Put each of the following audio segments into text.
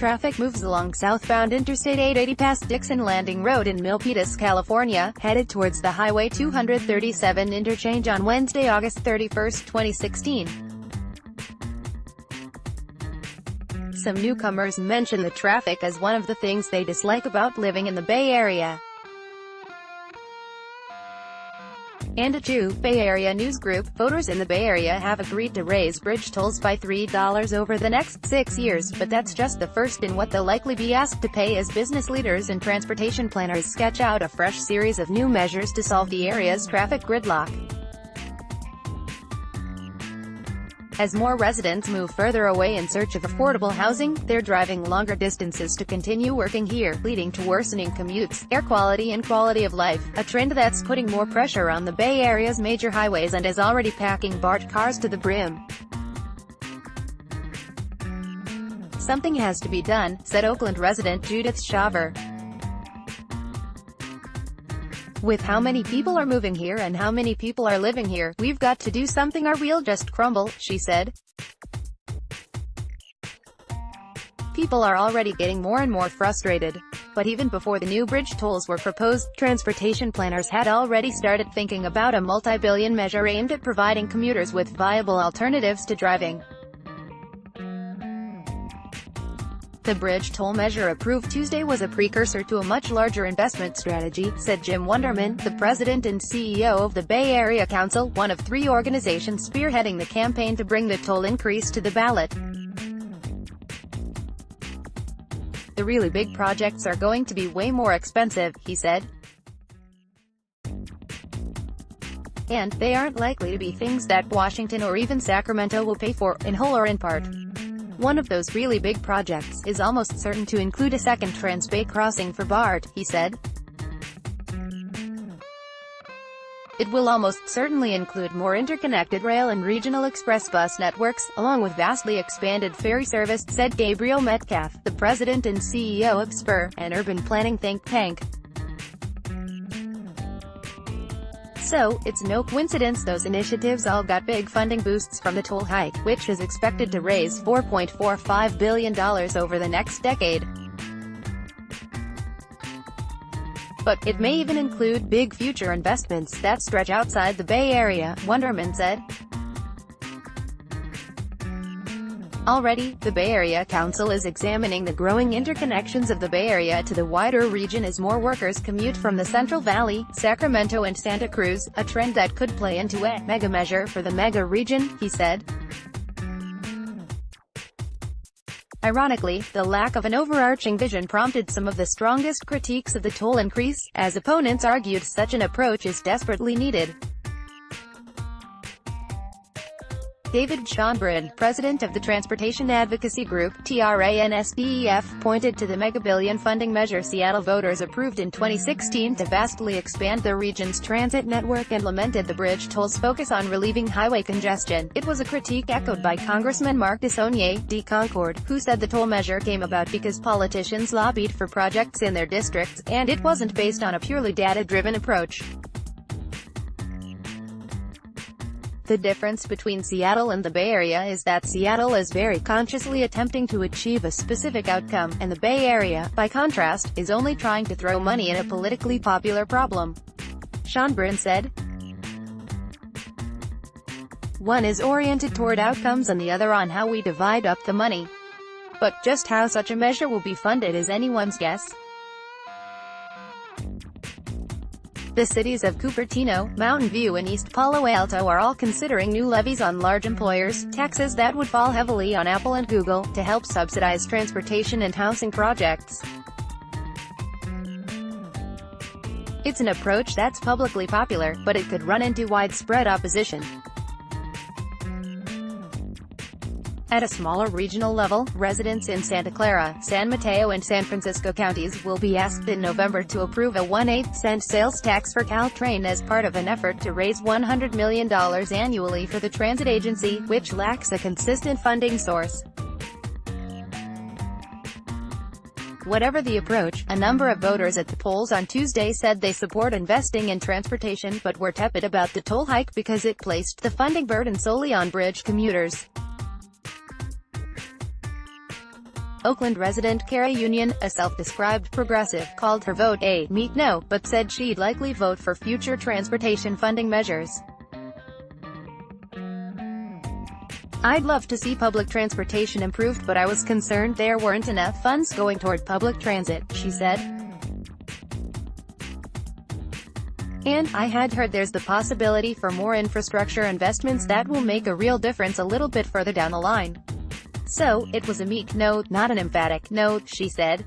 traffic moves along southbound Interstate 880 past Dixon Landing Road in Milpitas, California, headed towards the Highway 237 interchange on Wednesday, August 31, 2016. Some newcomers mention the traffic as one of the things they dislike about living in the Bay Area. And a True Bay Area news group, voters in the Bay Area have agreed to raise bridge tolls by $3 over the next 6 years, but that's just the first in what they'll likely be asked to pay as business leaders and transportation planners sketch out a fresh series of new measures to solve the area's traffic gridlock. As more residents move further away in search of affordable housing, they're driving longer distances to continue working here, leading to worsening commutes, air quality and quality of life, a trend that's putting more pressure on the Bay Area's major highways and is already packing BART cars to the brim. Something has to be done, said Oakland resident Judith Shaver. With how many people are moving here and how many people are living here, we've got to do something or we'll just crumble, she said. People are already getting more and more frustrated. But even before the new bridge tolls were proposed, transportation planners had already started thinking about a multi-billion measure aimed at providing commuters with viable alternatives to driving. The bridge toll measure approved Tuesday was a precursor to a much larger investment strategy, said Jim Wunderman, the president and CEO of the Bay Area Council, one of 3 organizations spearheading the campaign to bring the toll increase to the ballot. The really big projects are going to be way more expensive, he said. And they aren't likely to be things that Washington or even Sacramento will pay for, in whole or in part. One of those really big projects is almost certain to include a second Trans-Bay crossing for BART, he said. It will almost certainly include more interconnected rail and regional express bus networks, along with vastly expanded ferry service, said Gabriel Metcalf, the president and CEO of Spur, an urban planning think tank. So, it's no coincidence those initiatives all got big funding boosts from the toll hike, which is expected to raise $4.45 billion over the next decade. But it may even include big future investments that stretch outside the Bay Area, Wunderman said. Already, the Bay Area Council is examining the growing interconnections of the Bay Area to the wider region as more workers commute from the Central Valley, Sacramento and Santa Cruz, a trend that could play into a mega measure for the mega region, he said. Ironically, the lack of an overarching vision prompted some of the strongest critiques of the toll increase, as opponents argued such an approach is desperately needed. David Schonbrun, president of the transportation advocacy group, TRANSDEF, pointed to the mega-billion funding measure Seattle voters approved in 2016 to vastly expand the region's transit network and lamented the bridge tolls' focus on relieving highway congestion. It was a critique echoed by Congressman Mark DeSaulnier, D. Concord, who said the toll measure came about because politicians lobbied for projects in their districts, and it wasn't based on a purely data-driven approach. The difference between Seattle and the Bay Area is that Seattle is very consciously attempting to achieve a specific outcome, and the Bay Area, by contrast, is only trying to throw money at a politically popular problem. Schonbrun said. One is oriented toward outcomes and the other on how we divide up the money. But just how such a measure will be funded is anyone's guess. The cities of Cupertino, Mountain View and East Palo Alto are all considering new levies on large employers, taxes that would fall heavily on Apple and Google, to help subsidize transportation and housing projects. It's an approach that's publicly popular, but it could run into widespread opposition. At a smaller regional level, residents in Santa Clara, San Mateo and San Francisco counties will be asked in November to approve a 1/8-cent sales tax for Caltrain as part of an effort to raise $100 million annually for the transit agency, which lacks a consistent funding source. Whatever the approach, a number of voters at the polls on Tuesday said they support investing in transportation but were tepid about the toll hike because it placed the funding burden solely on bridge commuters. Oakland resident Carrie Union, a self-described progressive, called her vote a "meek no," but said she'd likely vote for future transportation funding measures. "I'd love to see public transportation improved, but I was concerned there weren't enough funds going toward public transit," she said. "And I had heard there's the possibility for more infrastructure investments that will make a real difference a little bit further down the line. So, it was a meek no, not an emphatic no," she said.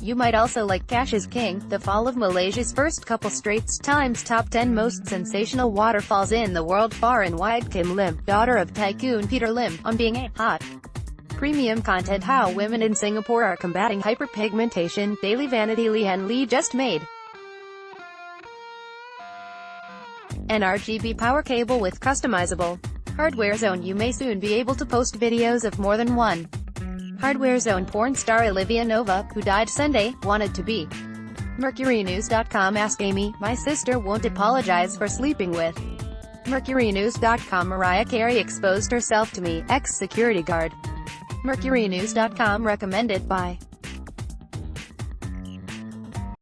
You might also like Cash is King, the fall of Malaysia's first couple Straits Times top 10 most sensational waterfalls in the world. Far and wide, Kim Lim, daughter of Tycoon Peter Lim, on being a hot premium content how women in Singapore are combating hyperpigmentation. Daily Vanity. Lian Li just made an RGB power cable with customizable hardware zone. You may soon be able to post videos of more than one hardware zone. Porn star Olivia Nova, who died Sunday, wanted to be MercuryNews.com. Ask Amy, my sister won't apologize for sleeping with MercuryNews.com. Mariah Carey exposed herself to me, ex-security guard. MercuryNews.com recommended by